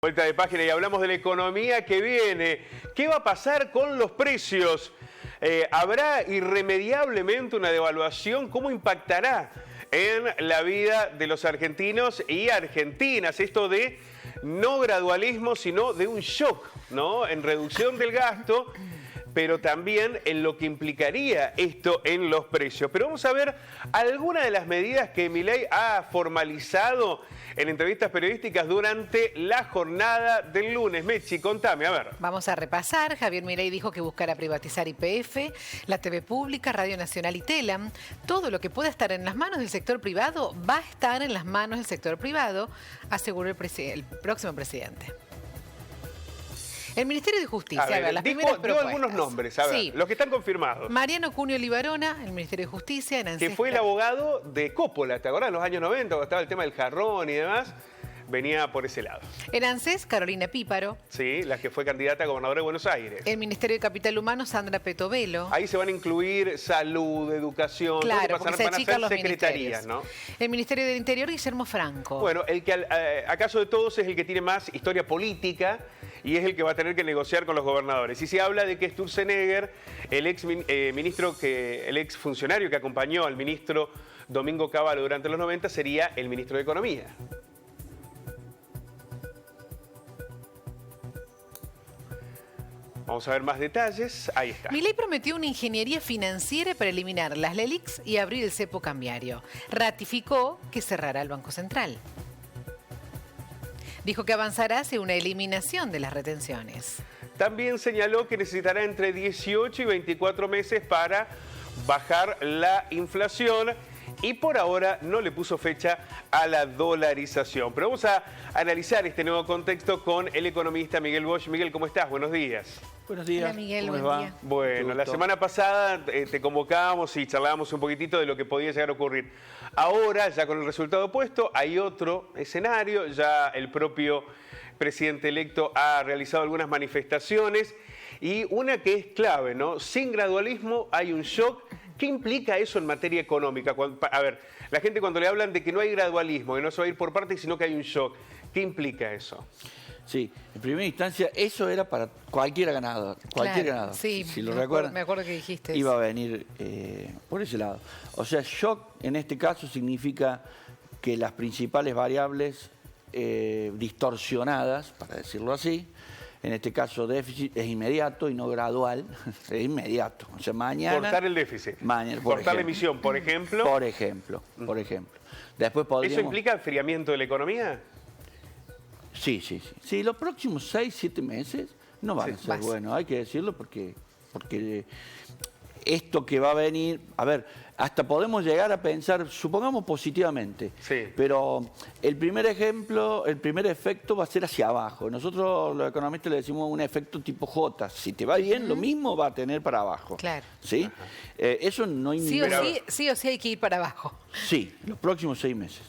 Vuelta de página y hablamos de la economía que viene. ¿Qué va a pasar con los precios? ¿Habrá irremediablemente una devaluación? ¿Cómo impactará en la vida de los argentinos y argentinas? Esto de no gradualismo, sino de un shock, ¿no? En reducción del gasto, pero también en lo que implicaría esto en los precios. Pero vamos a ver algunas de las medidas que Milei ha formalizado en entrevistas periodísticas durante la jornada del lunes. Mechi, contame, a ver. Vamos a repasar. Javier Milei dijo que buscará privatizar YPF, la TV pública, Radio Nacional y Telam. Todo lo que pueda estar en las manos del sector privado va a estar en las manos del sector privado, aseguró el próximo presidente. El Ministerio de Justicia, a ver, las primeras propuestas. Dio algunos nombres, a ver, sí. Los que están confirmados. Mariano Cunio Libarona, el Ministerio de Justicia. Que fue el abogado de Coppola, ¿te acordás? En los años 90, cuando estaba el tema del jarrón y demás, venía por ese lado. En ANSES, Carolina Píparo. Sí, la que fue candidata a gobernadora de Buenos Aires. El Ministerio de Capital Humano, Sandra Petovelo. Ahí se van a incluir salud, educación, claro, van a ser secretarías, ¿no? El Ministerio del Interior, Guillermo Franco. Bueno, el que acaso de todos es el que tiene más historia política y es el que va a tener que negociar con los gobernadores. Y se habla de que Sturzenegger, el ex funcionario que acompañó al ministro Domingo Cavallo durante los 90, sería el ministro de Economía. Vamos a ver más detalles. Ahí está. Milei prometió una ingeniería financiera para eliminar las LELIQs y abrir el cepo cambiario. Ratificó que cerrará el Banco Central. Dijo que avanzará hacia una eliminación de las retenciones. También señaló que necesitará entre 18 y 24 meses para bajar la inflación y por ahora no le puso fecha a la dolarización. Pero vamos a analizar este nuevo contexto con el economista Miguel Bosch. Miguel, ¿cómo estás? Buenos días. Buenos días. Hola, Miguel, ¿Cómo buen les va? día. Bueno, la semana pasada te convocábamos y charlábamos un poquitito de lo que podía llegar a ocurrir. Ahora, ya con el resultado puesto, hay otro escenario. Ya el propio presidente electo ha realizado algunas manifestaciones y una que es clave, ¿no? Sin gradualismo hay un shock. ¿Qué implica eso en materia económica? A ver, la gente cuando le hablan de que no hay gradualismo, que no se va a ir por partes, sino que hay un shock, ¿qué implica eso? Sí, en primera instancia eso era para cualquier ganador, ganador. Sí, si lo recuerdan, me acuerdo que dijiste iba eso. a venir por ese lado. O sea, shock en este caso significa que las principales variables distorsionadas, para decirlo así, en este caso déficit, es inmediato y no gradual, es inmediato. O sea, mañana... Cortar el déficit. Mañana, cortar la emisión, por ejemplo. Por ejemplo. Después podríamos... ¿Eso implica enfriamiento de la economía? Sí. Sí, los próximos 6, 7 meses no van a ser buenos, hay que decirlo, porque esto que va a venir, a ver, hasta podemos llegar a pensar, supongamos positivamente, sí. Pero el primer efecto va a ser hacia abajo. Nosotros los economistas le decimos un efecto tipo J. Si te va bien, lo mismo va a tener para abajo. Claro. ¿Sí? Eso no sí o sí hay que ir para abajo. Sí, los próximos 6 meses.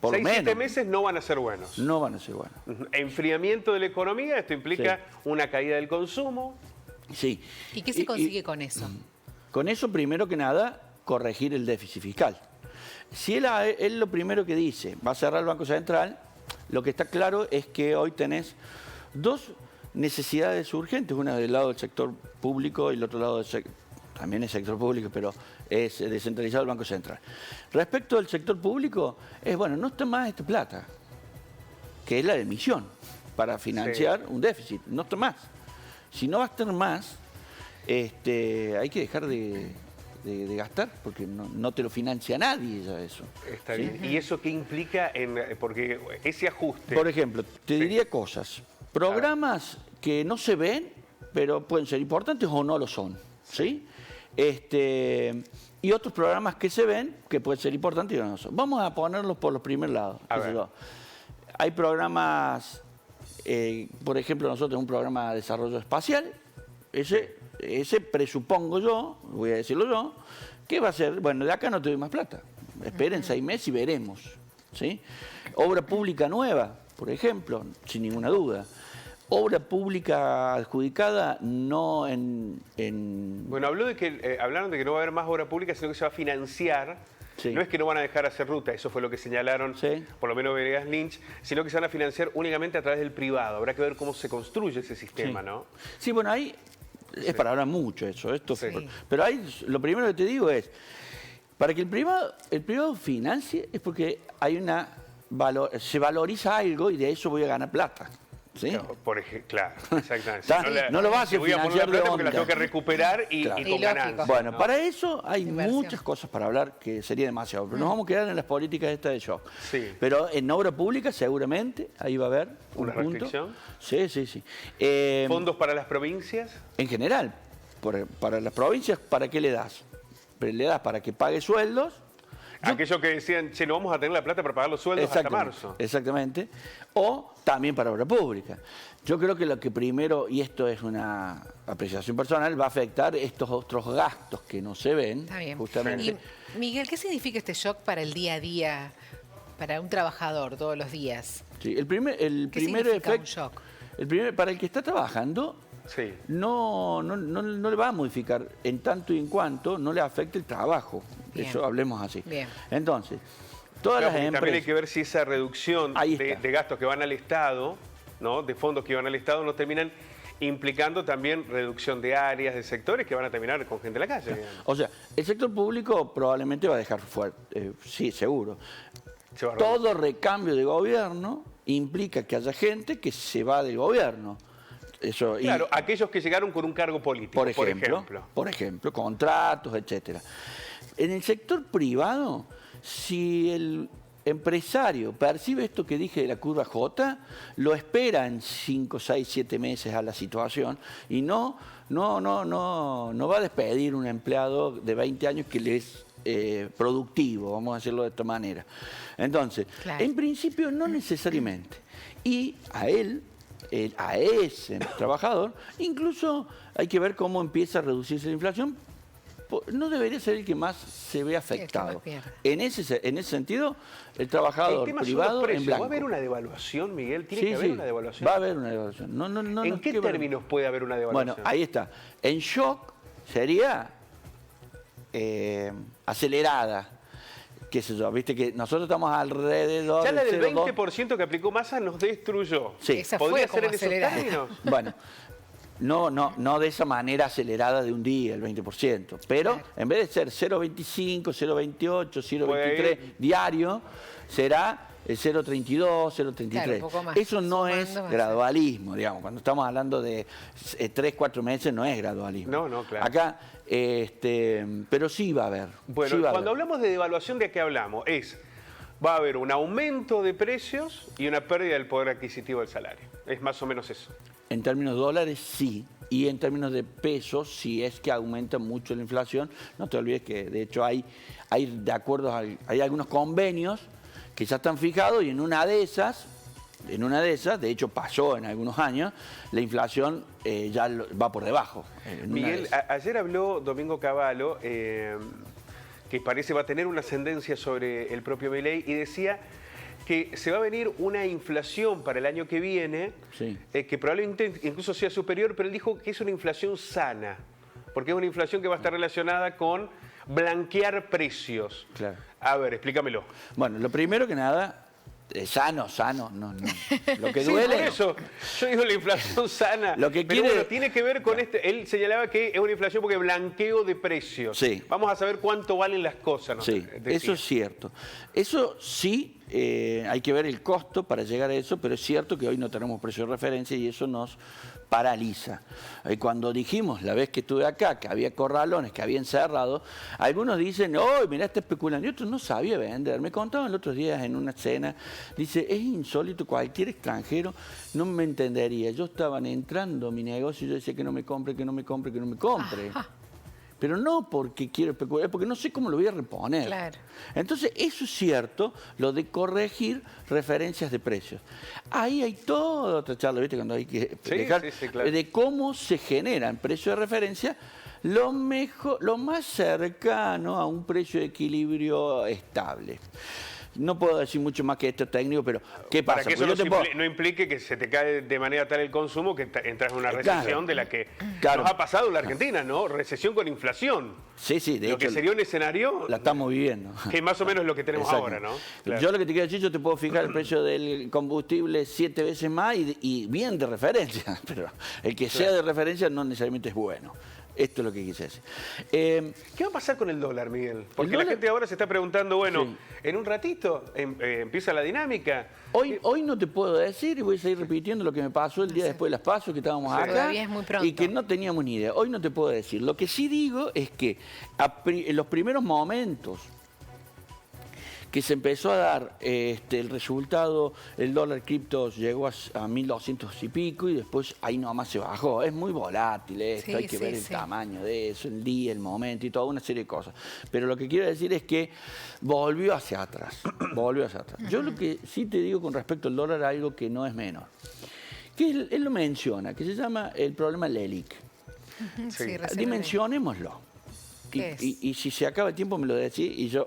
Por 6, lo menos. 7 meses no van a ser buenos. No van a ser buenos. Enfriamiento de la economía, esto implica una caída del consumo. Sí. ¿Y qué se consigue con eso? Con eso, primero que nada, corregir el déficit fiscal. Si él lo primero que dice, va a cerrar el Banco Central, lo que está claro es que hoy tenés dos necesidades urgentes, una del lado del sector público y el otro lado también es sector público, pero es descentralizado el Banco Central. Respecto al sector público, no está más esta plata, que es la de emisión, para financiar un déficit, no está más. Si no va a estar más, hay que dejar de gastar, porque no te lo financia nadie ya eso. Está bien. ¿Y eso qué implica? Porque ese ajuste... Por ejemplo, te diría cosas. Programas que no se ven, pero pueden ser importantes o no lo son. ¿Sí? Y otros programas que se ven, que pueden ser importantes y no lo son. Vamos a ponerlos por los primeros lados. Hay programas, por ejemplo, nosotros tenemos un programa de desarrollo espacial. Ese presupongo yo, voy a decirlo yo, que va a ser, de acá no te doy más plata. Esperen 6 meses y veremos. ¿Sí? Obra pública nueva, por ejemplo, sin ninguna duda. Obra pública adjudicada, no en... Bueno, hablaron de que no va a haber más obra pública, sino que se va a financiar Sí. No es que no van a dejar hacer ruta, eso fue lo que señalaron, Sí. por lo menos Venegas Lynch, sino que se van a financiar únicamente a través del privado. Habrá que ver cómo se construye ese sistema, Sí. ¿no? Sí, bueno, ahí es para hablar mucho eso. Sí. Pero ahí lo primero que te digo es, para que el privado financie es porque hay se valoriza algo y de eso voy a ganar plata. ¿Sí? Claro, exactamente. Está, no lo vas a hacer voy a poner la financiar de plata porque la onda. tengo que recuperar y Claro. con Y lógico. ganancias. Bueno, ¿no? para eso hay Inversión. muchas cosas para hablar que sería demasiado. Pero nos vamos a quedar en las políticas estas de shock. Sí. Pero en obra pública seguramente ahí va a haber un ¿Una punto. restricción? Sí. ¿Fondos para las provincias? En general, para las provincias, ¿para qué le das? Le das para que pague sueldos. Aquellos que decían, che, no vamos a tener la plata para pagar los sueldos hasta marzo. Exactamente. O también para obra pública. Yo creo que lo que primero, y esto es una apreciación personal, va a afectar estos otros gastos que no se ven, Está bien. justamente. Y, Miguel, ¿qué significa este shock para el día a día, para un trabajador todos los días? Sí, el primer ¿Qué significa un efecto, shock? para el que está trabajando, Sí. no le va a modificar en tanto y en cuanto no le afecte el trabajo. Bien. Eso hablemos así. Bien. Entonces, todas Claro, las porque empresas... también hay que ver si esa reducción Ahí de está. gastos que van al Estado, ¿no? De fondos que van al Estado, no terminan implicando también reducción de áreas, de sectores que van a terminar con gente en la calle. digamos. O sea, el sector público probablemente va a dejar fuerte, sí, seguro. Se va a reducir. Todo recambio de gobierno implica que haya gente que se va del gobierno. Eso, Claro, aquellos que llegaron con un cargo político, por ejemplo, contratos, etcétera. En el sector privado, si el empresario percibe esto que dije de la curva J, lo espera en 5, 6, 7 meses a la situación y no va a despedir un empleado de 20 años que le es productivo, vamos a decirlo de esta manera. Entonces, Claro. en principio no necesariamente. Y a ese trabajador, incluso hay que ver cómo empieza a reducirse la inflación. No debería ser el que más se ve afectado. pierde. En ese sentido, el trabajador El tema son privado los en precios. blanco. ¿Va a haber una devaluación, Miguel? ¿Tiene Sí, que haber sí, una devaluación? va a haber una devaluación. No, ¿En qué ¿qué va a haber? términos puede haber una devaluación? Bueno, ahí está. En shock sería acelerada. Qué sé yo, viste que nosotros estamos alrededor Ya la del 0,2. 20% que aplicó Massa nos destruyó. Sí. Esa ¿Podría fue ser como en esos acelerada. términos? Bueno, no de esa manera acelerada de un día, el 20%. Pero Claro. en vez de ser 0,25, 0,28, 0,23 Puede diario, será el 0,32, 0,33. Claro, un poco más. Eso no es Sumando, gradualismo, digamos. Cuando estamos hablando de 3, 4 meses, no es gradualismo. No, claro. Acá, pero sí va a haber. Bueno, sí va a cuando haber. hablamos de devaluación, ¿de qué hablamos? Va a haber un aumento de precios y una pérdida del poder adquisitivo del salario. Es más o menos eso. En términos de dólares, sí. Y en términos de pesos, si es que aumenta mucho la inflación. No te olvides que, de hecho, hay algunos convenios que ya están fijados y en una de esas, de hecho pasó en algunos años, la inflación ya va por debajo. En una de Miguel, esas. ayer habló Domingo Cavallo, que parece va a tener una ascendencia sobre el propio Milei, y decía que se va a venir una inflación para el año que viene, Sí. que probablemente incluso sea superior, pero él dijo que es una inflación sana, porque es una inflación que va a estar relacionada con blanquear precios. Claro. A ver, explícamelo. Bueno, lo primero que nada, sano, no. Lo que Sí, duele... por eso, yo digo la inflación sana. Lo que pero quiere- bueno, tiene que ver con él señalaba que es una inflación porque blanqueo de precios. Sí. Vamos a saber cuánto valen las cosas. ¿no? Sí, Decía. eso es cierto. Eso sí, hay que ver el costo para llegar a eso, pero es cierto que hoy no tenemos precio de referencia y eso nos paraliza. Cuando dijimos la vez que estuve acá que había corralones, que habían cerrado, algunos dicen, oh, mirá, está especulando. Y otros no sabía vender. Me contaban el otro día en una cena, dice, es insólito, cualquier extranjero no me entendería. Yo estaban entrando a mi negocio y yo decía que no me compre. Pero no porque quiero especular, porque no sé cómo lo voy a reponer. Claro. Entonces, eso es cierto, lo de corregir referencias de precios. Ahí hay toda otra charla, ¿viste? Cuando hay que dejar sí, claro. de cómo se generan precios de referencia lo más cercano a un precio de equilibrio estable. No puedo decir mucho más que esto técnico, pero ¿qué pasa? Para que eso Porque no implique que se te cae de manera tal el consumo que entras en una recesión Claro. de la que Claro. nos ha pasado en la Argentina, ¿no? Recesión con inflación. Sí, de Lo hecho, que sería un escenario la estamos viviendo. que más o menos es lo que tenemos Exacto. ahora, ¿no? Claro. Yo lo que te quiero decir, yo te puedo fijar el precio del combustible 7 veces más y bien de referencia, pero el que sea de referencia no necesariamente es bueno. Esto es lo que quise decir. ¿Qué va a pasar con el dólar, Miguel? Porque la dólar- gente ahora se está preguntando, bueno, Sí. en un ratito empieza la dinámica. Hoy no te puedo decir y voy a seguir repitiendo lo que me pasó el día después de las PASO, que estábamos Sí. acá Todavía es muy pronto. y que no teníamos ni idea. Hoy no te puedo decir. Lo que sí digo es que en los primeros momentos que se empezó a dar el resultado, el dólar cripto llegó a 1.200 y pico y después ahí nomás se bajó. Es muy volátil esto, Sí, hay que sí, ver el sí. tamaño de eso, el día, el momento y toda una serie de cosas. Pero lo que quiero decir es que volvió hacia atrás, volvió hacia atrás. Yo lo que sí te digo con respecto al dólar, algo que no es menor, que él lo menciona, que se llama el problema LELIQ. Sí, recién Dimensionémoslo. ¿Qué es? Y si se acaba el tiempo me lo decís y yo...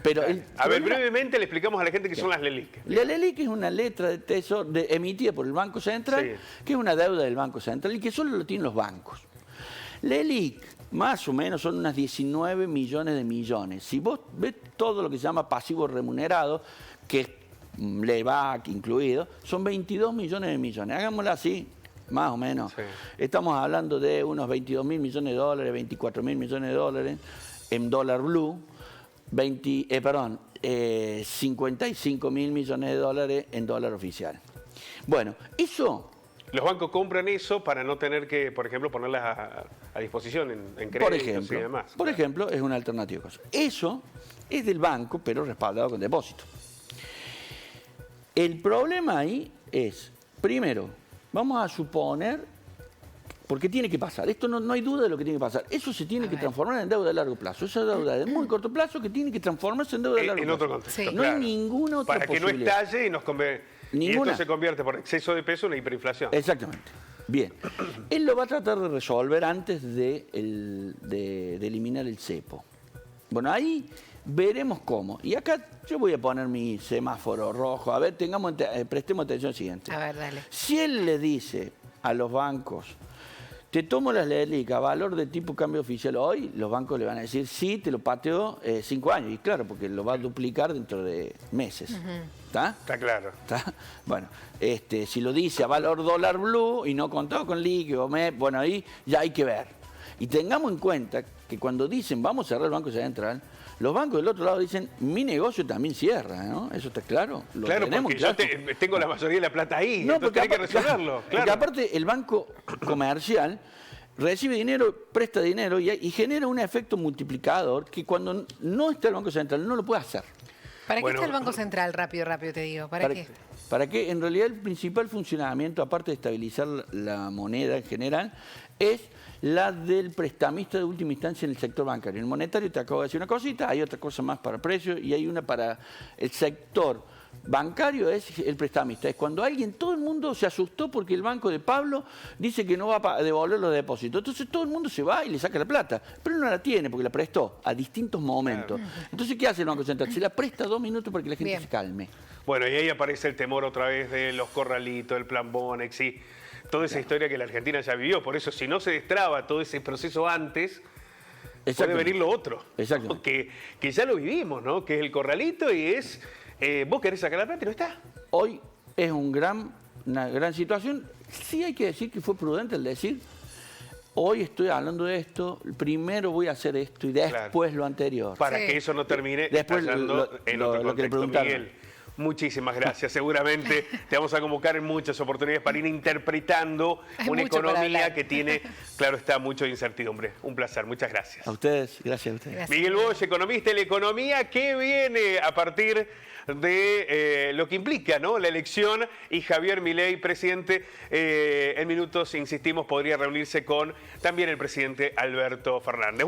Pero el A ver, problema- brevemente le explicamos a la gente qué son las LELIC. la LELIQ es una letra de tesoro emitida por el Banco Central, Sí. que es una deuda del Banco Central y que solo lo tienen los bancos. LELIQ, más o menos, son unas 19 millones de millones. Si vos ves todo lo que se llama pasivo remunerado, que es LEVAC incluido, son 22 millones de millones. Hagámoslo así, más o menos. Sí. Estamos hablando de unos 22 mil millones de dólares, 24 mil millones de dólares en dólar blue, 55 mil millones de dólares en dólar oficial. Bueno, eso, Los bancos compran eso para no tener que, por ejemplo, ponerlas a disposición en por créditos y demás. ejemplo, es una alternativa. Eso es del banco, pero respaldado con depósito. El problema ahí es, primero, vamos a suponer, porque tiene que pasar, esto no hay duda de lo que tiene que pasar, eso se tiene que transformar en deuda de largo plazo, esa deuda de muy corto plazo que tiene que transformarse en deuda de largo En plazo. otro contexto, Sí. No claro. hay ninguna otra Para que no posibilidad. estalle y y Ninguna. esto se convierte por exceso de peso en una hiperinflación. Exactamente. Bien. Él lo va a tratar de resolver antes de eliminar el cepo. Bueno, ahí veremos cómo. Y acá yo voy a poner mi semáforo rojo. A ver, prestemos atención al siguiente. A ver, dale. Si él le dice a los bancos, te tomo las LELIQ a valor de tipo cambio oficial hoy, los bancos le van a decir, sí, te lo pateo 5 años. Y claro, porque lo va a duplicar dentro de meses. ¿Está? Está claro. ¿Está? Bueno, si lo dice a valor dólar blue y no contado con líquido, bueno, ahí ya hay que ver. Y tengamos en cuenta que cuando dicen vamos a cerrar el Banco Central, los bancos del otro lado dicen mi negocio también cierra, ¿no? ¿Eso está claro? Lo Claro, tenemos porque claro. yo tengo la mayoría de la plata ahí, entonces hay que resolverlo. Porque Claro. aparte el banco comercial recibe dinero, presta dinero y genera un efecto multiplicador que cuando no está el Banco Central no lo puede hacer. ¿Para qué Bueno. está el Banco Central? Rápido, te digo. ¿Para qué? Para que en realidad el principal funcionamiento, aparte de estabilizar la moneda en general, es la del prestamista de última instancia en el sector bancario. En el monetario te acabo de decir una cosita, hay otra cosa más para precios y hay una para el sector bancario, es el prestamista. Es cuando todo el mundo se asustó porque el banco de Pablo dice que no va a devolver los depósitos. Entonces todo el mundo se va y le saca la plata. Pero él no la tiene porque la prestó a distintos momentos. Entonces, ¿qué hace el Banco Central? Se la presta 2 minutos para que la gente Bien. se calme. Bueno, y ahí aparece el temor otra vez de los corralitos, el plan Bonex y toda esa historia que la Argentina ya vivió. Por eso, si no se destraba todo ese proceso antes, puede Exactamente. venir lo otro. Exactamente. Que ya lo vivimos, ¿no? Que es el corralito y es, vos querés sacar la plata y no está. Hoy es una gran situación. Sí hay que decir que fue prudente el decir, hoy estoy hablando de esto, primero voy a hacer esto y después lo anterior. Para Sí. que eso no termine Después estallando en otro lo que le contexto. preguntaron. Miguel, muchísimas gracias. Seguramente te vamos a convocar en muchas oportunidades para ir interpretando Hay una mucho para economía hablar. que tiene, claro está, mucho de incertidumbre. Un placer, muchas gracias. A ustedes, gracias a ustedes. Gracias. Miguel Bosch, economista de la economía, que viene a partir de lo que implica, ¿no?, la elección, y Javier Milei, presidente, en minutos, insistimos, podría reunirse con también el presidente Alberto Fernández.